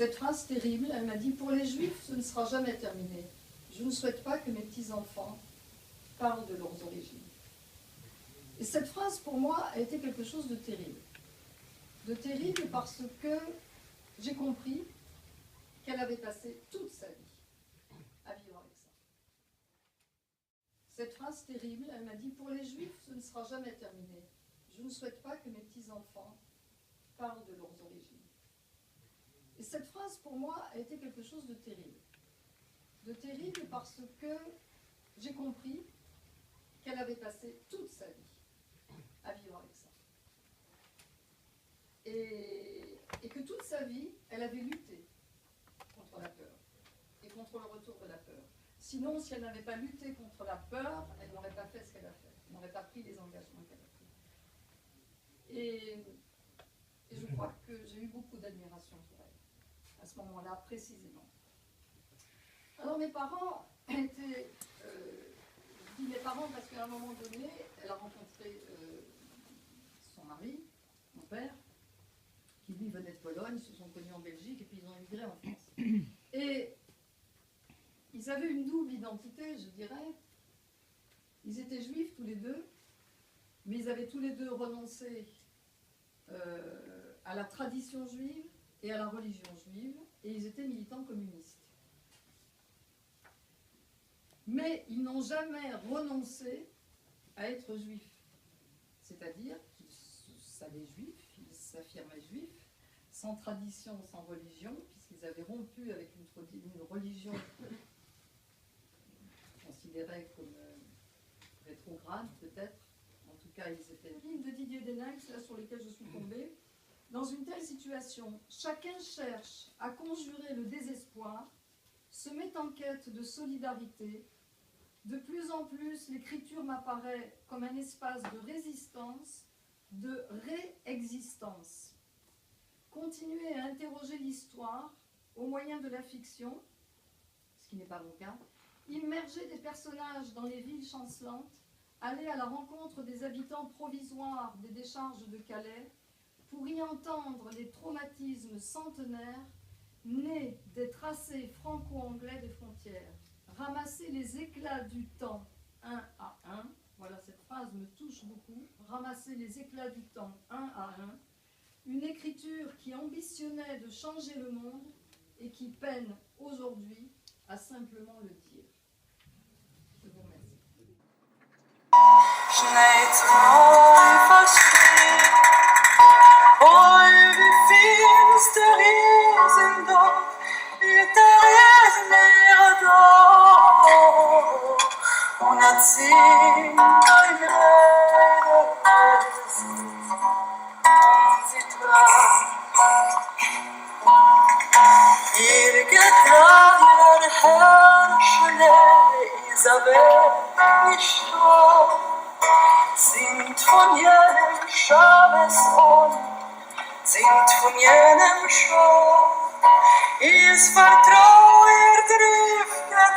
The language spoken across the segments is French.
Cette phrase terrible, elle m'a dit « Pour les Juifs, ce ne sera jamais terminé. Je ne souhaite pas que mes petits-enfants parlent de leurs origines. » Et cette phrase, pour moi, a été quelque chose de terrible. De terrible parce que j'ai compris qu'elle avait passé toute sa vie à vivre avec ça. Cette phrase terrible, elle m'a dit « Pour les Juifs, ce ne sera jamais terminé. Je ne souhaite pas que mes petits-enfants parlent de leurs origines. » Et cette phrase, pour moi, a été quelque chose de terrible. De terrible parce que j'ai compris qu'elle avait passé toute sa vie à vivre avec ça. Et que toute sa vie, elle avait lutté contre la peur et contre le retour de la peur. Sinon, si elle n'avait pas lutté contre la peur, elle n'aurait pas fait ce qu'elle a fait. Elle n'aurait pas pris les engagements qu'elle a pris. Et je crois que j'ai eu beaucoup d'admiration pour elle, à ce moment-là précisément. Alors mes parents étaient... je dis mes parents parce qu'à un moment donné, elle a rencontré son mari, mon père, qui lui venait de Pologne, ils se sont connus en Belgique et puis ils ont immigré en France. Et ils avaient une double identité, je dirais. Ils étaient juifs tous les deux, mais ils avaient tous les deux renoncé à la tradition juive et à la religion juive, et ils étaient militants communistes. Mais ils n'ont jamais renoncé à être juifs. C'est-à-dire qu'ils savaient juifs, ils s'affirmaient juifs, sans tradition, sans religion, puisqu'ils avaient rompu avec une religion considérée comme rétrograde, peut-être. En tout cas, ils étaient... Ligne de Didier Denax, là, sur lesquels je suis tombée. Dans une telle situation, chacun cherche à conjurer le désespoir, se met en quête de solidarité. De plus en plus, l'écriture m'apparaît comme un espace de résistance, de réexistence. Continuer à interroger l'histoire au moyen de la fiction, ce qui n'est pas mon cas, immerger des personnages dans les villes chancelantes, aller à la rencontre des habitants provisoires des décharges de Calais, pour y entendre les traumatismes centenaires nés des tracés franco-anglais des frontières. Ramasser les éclats du temps un à un, voilà, cette phrase me touche beaucoup, ramasser les éclats du temps un à un, une écriture qui ambitionnait de changer le monde et qui peine aujourd'hui à simplement le dire. Je vous remercie. Oj, wie finster är sin dag, ytter är mer dag. Och natten tar med sitt värld. Irget drager härskele Isabel Ishtar. Sintoniem Chavez on, sintoniem Chavez. Is vertrouwer driften,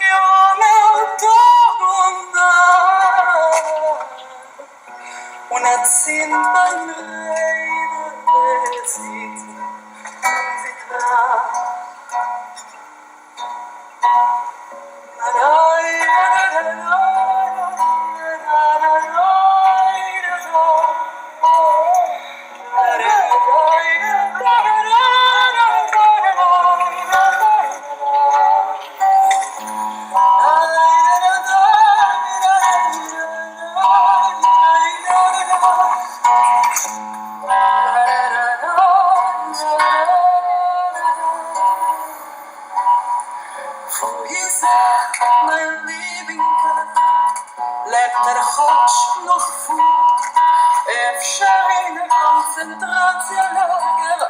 ja med dag och natt. Och natten var nöjd med sitt värld. Nog voel, אפשר אין הקונצנטרציה לא גרה